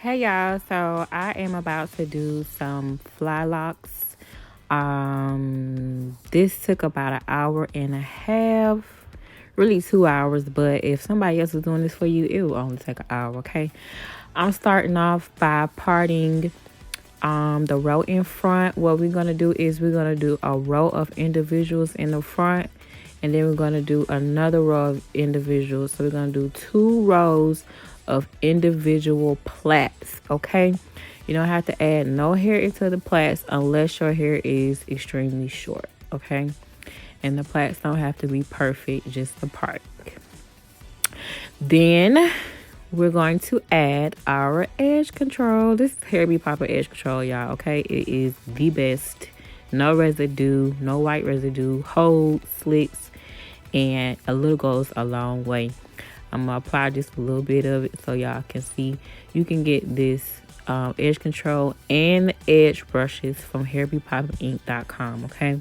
Hey y'all, so I am about to do some fly locks. This took about an hour and a half, really 2 hours, but if somebody else is doing this for you, it will only take an hour, okay? I'm starting off by parting the row in front. What we're gonna do is we're gonna do a row of individuals in the front, and then we're gonna do another row of individuals. So we're gonna do 2 rows of individual plaits, okay? You don't have to add no hair into the plaits unless your hair is extremely short, okay? And the plaits don't have to be perfect, just the part. Then we're going to add our edge control. This is Hair Be Poppin edge control, y'all, okay? It is the best. No residue, no white residue, holds, slicks, and a little goes a long way. I'm gonna apply just a little bit of it so y'all can see. You can get this edge control and the edge brushes from hairbepoppinginc.com, okay?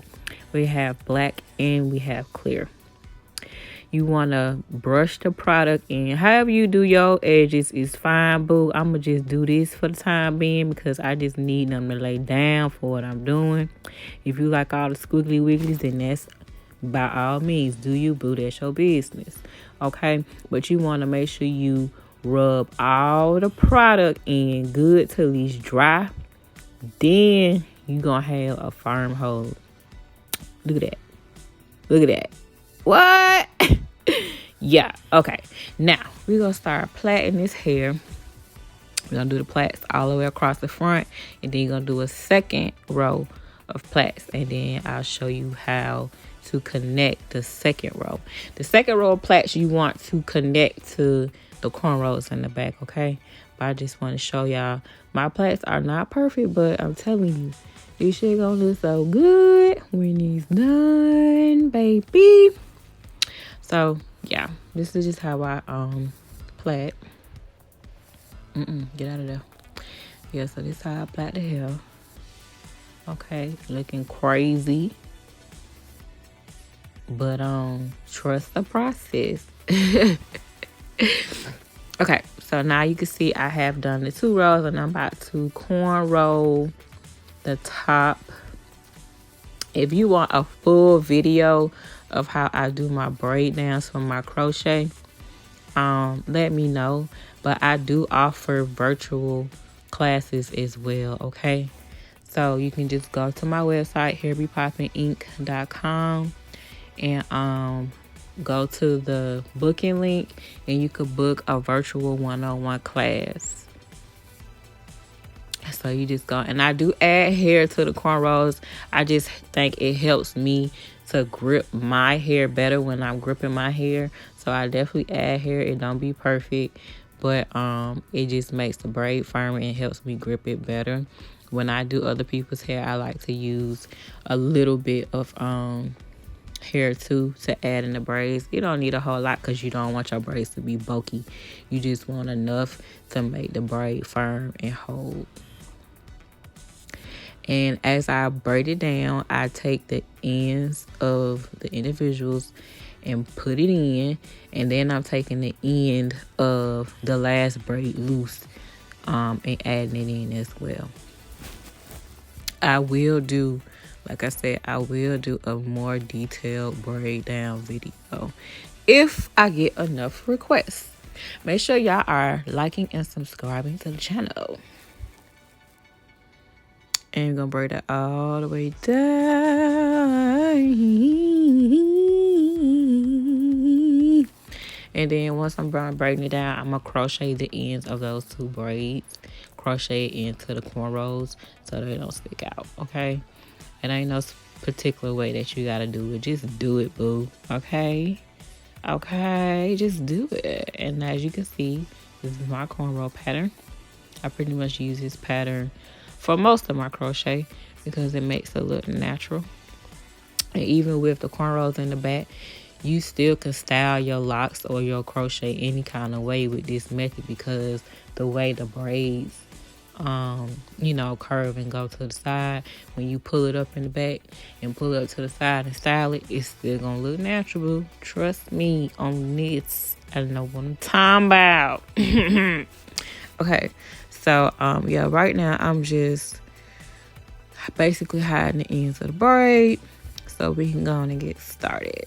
We have black and we have clear. You want to brush the product in. However you do your edges is fine, boo. I'm going to just do this for the time being because I just need them to lay down for what I'm doing. If you like all the squiggly wigglies, then that's by all means. Do you, boo? That's your business. Okay? But you want to make sure you rub all the product in good till it's dry. Then you're going to have a firm hold. Look at that. Look at that. What? Yeah, okay. Now, we're going to start plaiting this hair. We're going to do the plaits all the way across the front. And then you're going to do a second row of plaits. And then I'll show you how to connect the second row. The second row of plaits you want to connect to the cornrows in the back, okay? But I just want to show y'all. My plaits are not perfect, but I'm telling you, this shit going to look so good when it's done, baby. So, yeah, this is just how I plait. Get out of there. Yeah, so this is how I plait the hair. Okay, looking crazy. But trust the process. Okay, so now you can see I have done the 2 rows and I'm about to cornrow the top. If you want a full video of how I do my braid downs for my crochet, let me know. But I do offer virtual classes as well, okay? So you can just go to my website, hairbepoppinginc.com, and go to the booking link, and you could book a virtual one-on-one class. So you just go, and I do add hair to the cornrows. I just think it helps me to grip my hair better when I'm gripping my hair. So I definitely add hair. It don't be perfect, but it just makes the braid firmer and helps me grip it better. When I do other people's hair, I like to use a little bit of hair too to add in the braids. You don't need a whole lot because you don't want your braids to be bulky. You just want enough to make the braid firm and hold. And as I braid it down, I take the ends of the individuals and put it in. And then I'm taking the end of the last braid loose and adding it in as well. I will do, like I said, I will do a more detailed braid down video if I get enough requests. Make sure y'all are liking and subscribing to the channel. And you're going to braid that all the way down. And then once I'm done braiding it down, I'm going to crochet the ends of those 2 braids. Crochet into the cornrows so they don't stick out, okay? And ain't no particular way that you got to do it. Just do it, boo, okay? Okay, just do it. And as you can see, this is my cornrow pattern. I pretty much use this pattern for most of my crochet because it makes it look natural. And even with the cornrows in the back, you still can style your locks or your crochet any kind of way with this method because the way the braids curve and go to the side, when you pull it up in the back and pull it up to the side and style it, it's still gonna look natural. Trust me on this. I know what I'm talking about. Okay, so yeah, right now I'm just basically hiding the ends of the braid so we can go on and get started.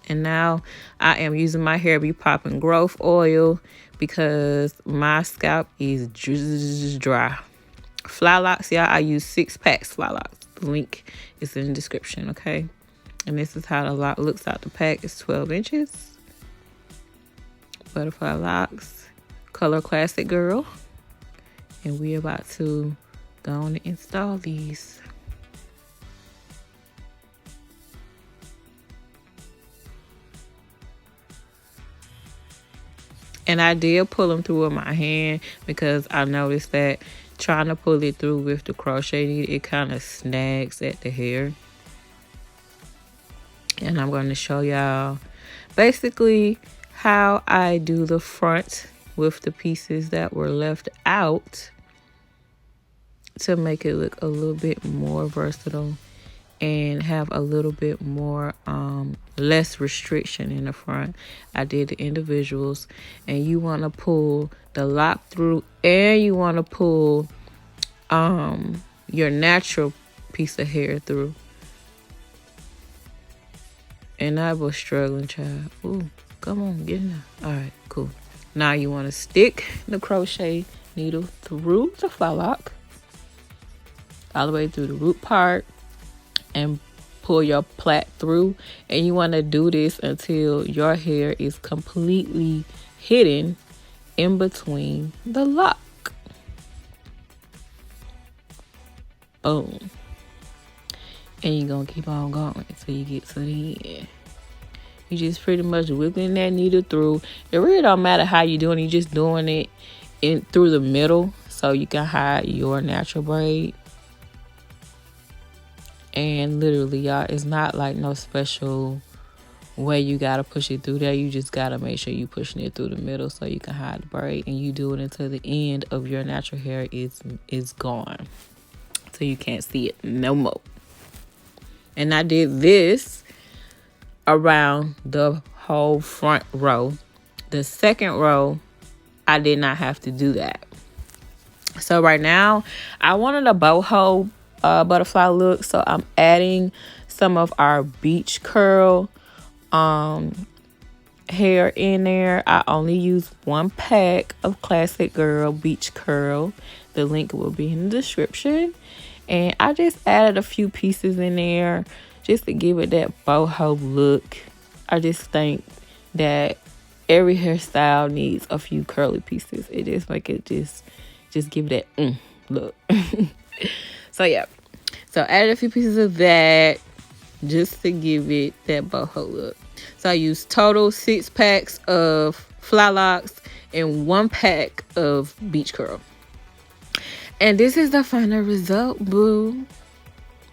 And now I am using my Hair Be Poppin' growth oil because my scalp is dry. Fly Locs, y'all, I use 6 packs Fly Locs. The link is in the description, okay? And this is how the lock looks out the pack. It's 12 inches. Butterfly Locs, Color Classic Girl. And we're about to go on and install these. And I did pull them through with my hand because I noticed that trying to pull it through with the crochet needle, it kind of snags at the hair. And I'm going to show y'all basically how I do the front with the pieces that were left out to make it look a little bit more versatile and have a little bit more less restriction in the front. I did the individuals, and you want to pull the lock through, and you want to pull your natural piece of hair through. And I was struggling, child. Ooh, come on, get in there. All right, cool. Now you want to stick the crochet needle through the fly lock all the way through the root part and pull your plait through. And you want to do this until your hair is completely hidden in between the lock. Boom. And you're going to keep on going until you get to the end. You just pretty much whipping that needle through. It really don't matter how you're doing it. You're just doing it through the middle so you can hide your natural braid. And literally, y'all, it's not like no special way you got to push it through there. You just got to make sure you pushing it through the middle so you can hide the braid. And you do it until the end of your natural hair is gone. So you can't see it no more. And I did this around the whole front row. The second row, I did not have to do that. So right now, I wanted a boho butterfly look. So I'm adding some of our beach curl hair in there. I only use 1 pack of Classic Girl Beach Curl. The link will be in the description. And I just added a few pieces in there just to give it that boho look. I just think that every hairstyle needs a few curly pieces. It just make it just give it that look. So yeah. So I added a few pieces of that just to give it that boho look. So I used total 6 packs of Fly Locs and 1 pack of Beach Curl. And this is the final result, boo.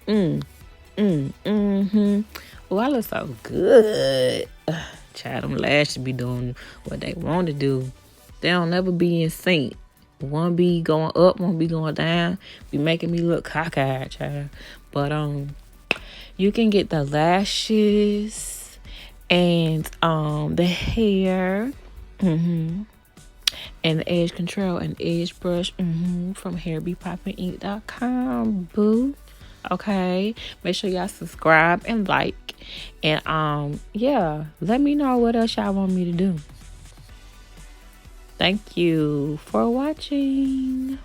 Oh, I look so good. Child, them lashes be doing what they want to do. They don't never be in sync. One be going up, one be going down. Be making me look cockeyed, child. But you can get the lashes and the hair. And the edge control and edge brush from hairbepoppinink.com, boo. Okay, make sure y'all subscribe and like, and yeah, let me know what else y'all want me to do. Thank you for watching.